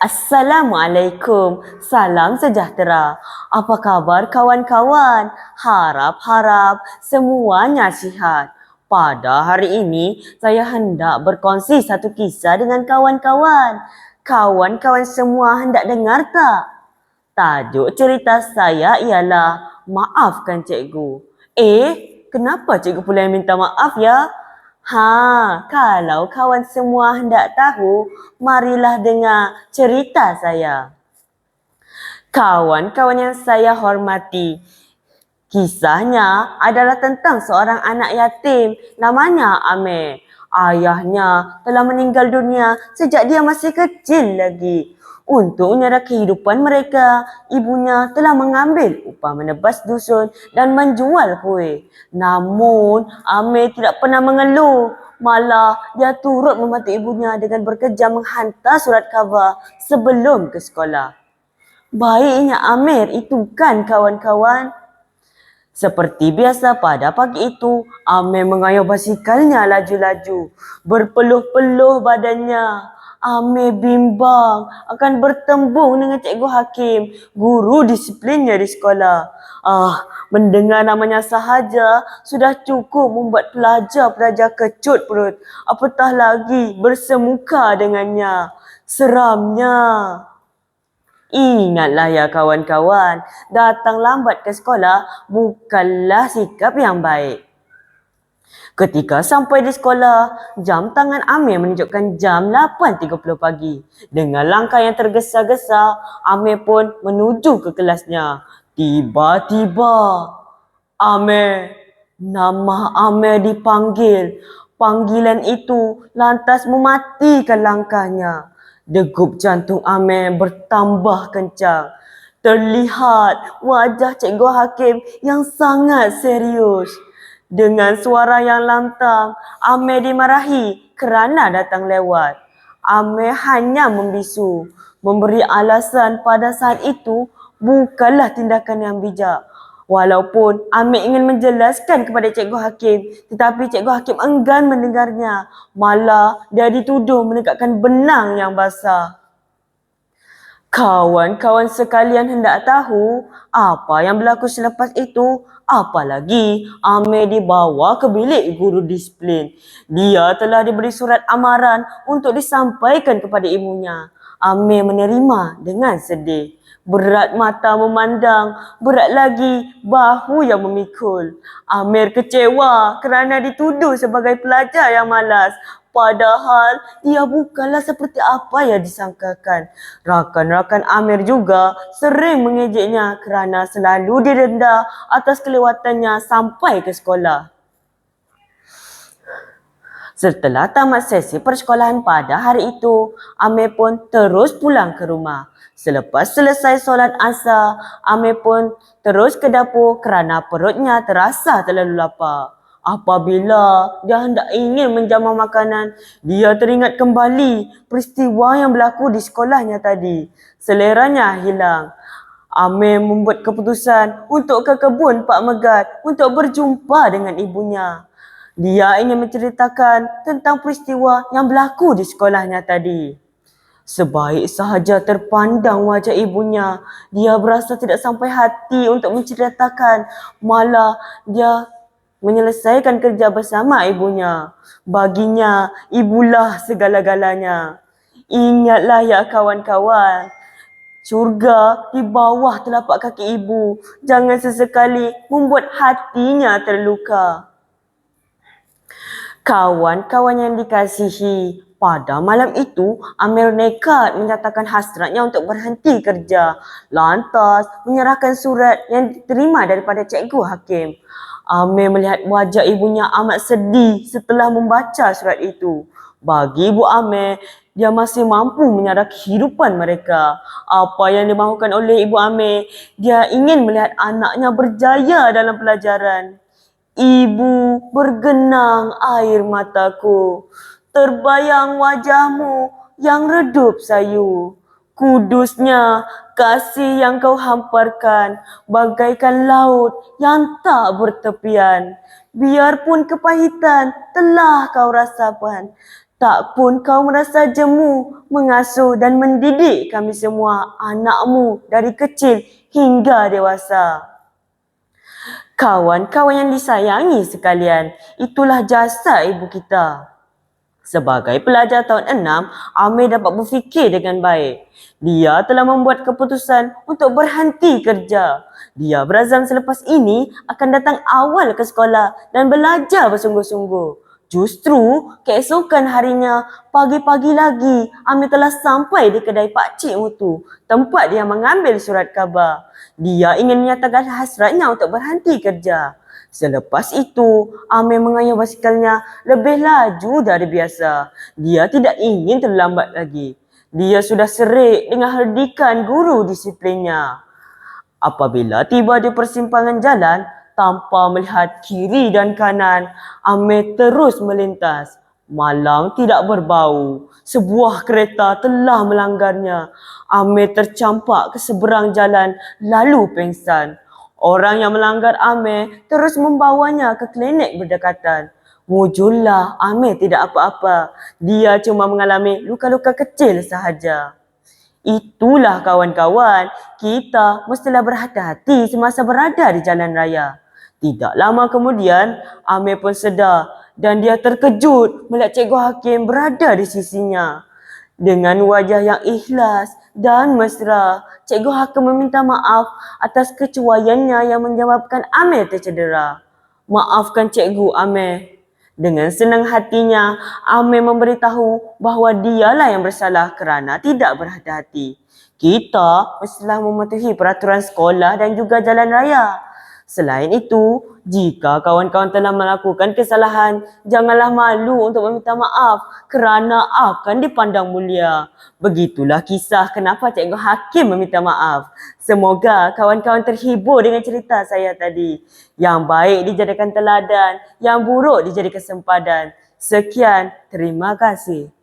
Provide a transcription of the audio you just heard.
Assalamualaikum, salam sejahtera. Apa kabar kawan-kawan? Harap-harap semuanya sihat. Pada hari ini, saya hendak berkongsi satu kisah dengan kawan-kawan. Kawan-kawan semua hendak dengar tak? Tajuk cerita saya ialah Maafkan Cikgu. Kenapa cikgu pula yang minta maaf ya? Kalau kawan semua hendak tahu, marilah dengar cerita saya. Kawan-kawan yang saya hormati, kisahnya adalah tentang seorang anak yatim namanya Amir. Ayahnya telah meninggal dunia sejak dia masih kecil lagi. Untuk menyara kehidupan mereka, ibunya telah mengambil upah menebas dusun dan menjual kuih. Namun, Amir tidak pernah mengeluh. Malah, dia turut membantu ibunya dengan bekerja menghantar surat khabar sebelum ke sekolah. Baiknya Amir itu kan kawan-kawan. Seperti biasa pada pagi itu, Amir mengayuh basikalnya laju-laju. Berpeluh-peluh badannya. Amir bimbang akan bertembung dengan Cikgu Hakim, guru disiplinnya di sekolah. Mendengar namanya sahaja sudah cukup membuat pelajar-pelajar kecut perut. Apatah lagi bersemuka dengannya. Seramnya. Ingatlah ya kawan-kawan, datang lambat ke sekolah bukanlah sikap yang baik. Ketika sampai di sekolah, jam tangan Amir menunjukkan jam 8.30 pagi. Dengan langkah yang tergesa-gesa, Amir pun menuju ke kelasnya. Tiba-tiba, nama Amir dipanggil. Panggilan itu lantas mematikan langkahnya. Degup jantung Amir bertambah kencang. Terlihat wajah Cikgu Hakim yang sangat serius. Dengan suara yang lantang, Amir dimarahi kerana datang lewat. Amir hanya membisu. Memberi alasan pada saat itu bukanlah tindakan yang bijak. Walaupun Amir ingin menjelaskan kepada Cikgu Hakim, tetapi Cikgu Hakim enggan mendengarnya. Malah dia dituduh menegakkan benang yang basah. Kawan-kawan sekalian hendak tahu apa yang berlaku selepas itu. Apalagi Amir dibawa ke bilik guru disiplin. Dia telah diberi surat amaran untuk disampaikan kepada ibunya. Amir menerima dengan sedih. Berat mata memandang, berat lagi bahu yang memikul. Amir kecewa kerana dituduh sebagai pelajar yang malas. Padahal dia bukanlah seperti apa yang disangkakan. Rakan-rakan Amir juga sering mengejeknya kerana selalu didenda atas kelewatannya sampai ke sekolah. Setelah tamat sesi persekolahan pada hari itu, Amir pun terus pulang ke rumah. Selepas selesai solat asar, Amir pun terus ke dapur kerana perutnya terasa terlalu lapar. Apabila dia hendak ingin menjamah makanan, dia teringat kembali peristiwa yang berlaku di sekolahnya tadi. Seleranya hilang. Amir membuat keputusan untuk ke kebun Pak Megat untuk berjumpa dengan ibunya. Dia ingin menceritakan tentang peristiwa yang berlaku di sekolahnya tadi. Sebaik sahaja terpandang wajah ibunya, dia berasa tidak sampai hati untuk menceritakan. Malah dia menyelesaikan kerja bersama ibunya. Baginya, ibulah segala-galanya. Ingatlah ya kawan-kawan, syurga di bawah telapak kaki ibu. Jangan sesekali membuat hatinya terluka. Kawan-kawan yang dikasihi, pada malam itu Amir nekat menyatakan hasratnya untuk berhenti kerja. Lantas menyerahkan surat yang diterima daripada Cikgu Hakim. Amir melihat wajah ibunya amat sedih setelah membaca surat itu. Bagi Ibu Amir, dia masih mampu menyara kehidupan mereka. Apa yang dimahukan oleh Ibu Amir, dia ingin melihat anaknya berjaya dalam pelajaran. Ibu, bergenang air mataku, terbayang wajahmu yang redup sayu. Kudusnya kasih yang kau hamparkan bagaikan laut yang tak bertepian. Biarpun kepahitan telah kau rasakan, Tak pun kau merasa jemu mengasuh dan mendidik kami semua, anakmu dari kecil hingga dewasa. Kawan-kawan yang disayangi sekalian, itulah jasa ibu kita. Sebagai pelajar tahun 6, Amir dapat berfikir dengan baik. Dia telah membuat keputusan untuk berhenti kerja. Dia berazam selepas ini akan datang awal ke sekolah dan belajar bersungguh-sungguh. Justru keesokan harinya, pagi-pagi lagi, Amir telah sampai di kedai Pakcik Mutu, tempat dia mengambil surat khabar. Dia ingin menyatakan hasratnya untuk berhenti kerja. Selepas itu, Amir mengayuh basikalnya lebih laju dari biasa. Dia tidak ingin terlambat lagi. Dia sudah serik dengan herdikan guru disiplinnya. Apabila tiba di persimpangan jalan, tanpa melihat kiri dan kanan, Amir terus melintas. Malang tidak berbau. Sebuah kereta telah melanggarnya. Amir tercampak ke seberang jalan lalu pingsan. Orang yang melanggar Amir terus membawanya ke klinik berdekatan. Mujurlah Amir tidak apa-apa. Dia cuma mengalami luka-luka kecil sahaja. Itulah kawan-kawan, kita mestilah berhati-hati semasa berada di jalan raya. Tidak lama kemudian, Amir pun sedar dan dia terkejut melihat Cikgu Hakim berada di sisinya. Dengan wajah yang ikhlas dan mesra, Cikgu Hakim meminta maaf atas kecuaiannya yang menyebabkan Amir tercedera. Maafkan Cikgu Amir. Dengan senang hatinya, Amir memberitahu bahawa dialah yang bersalah kerana tidak berhati-hati. Kita mestilah mematuhi peraturan sekolah dan juga jalan raya. Selain itu, jika kawan-kawan telah melakukan kesalahan, janganlah malu untuk meminta maaf kerana akan dipandang mulia. Begitulah kisah kenapa Cikgu Hakim meminta maaf. Semoga kawan-kawan terhibur dengan cerita saya tadi. Yang baik dijadikan teladan, yang buruk dijadikan sempadan. Sekian, terima kasih.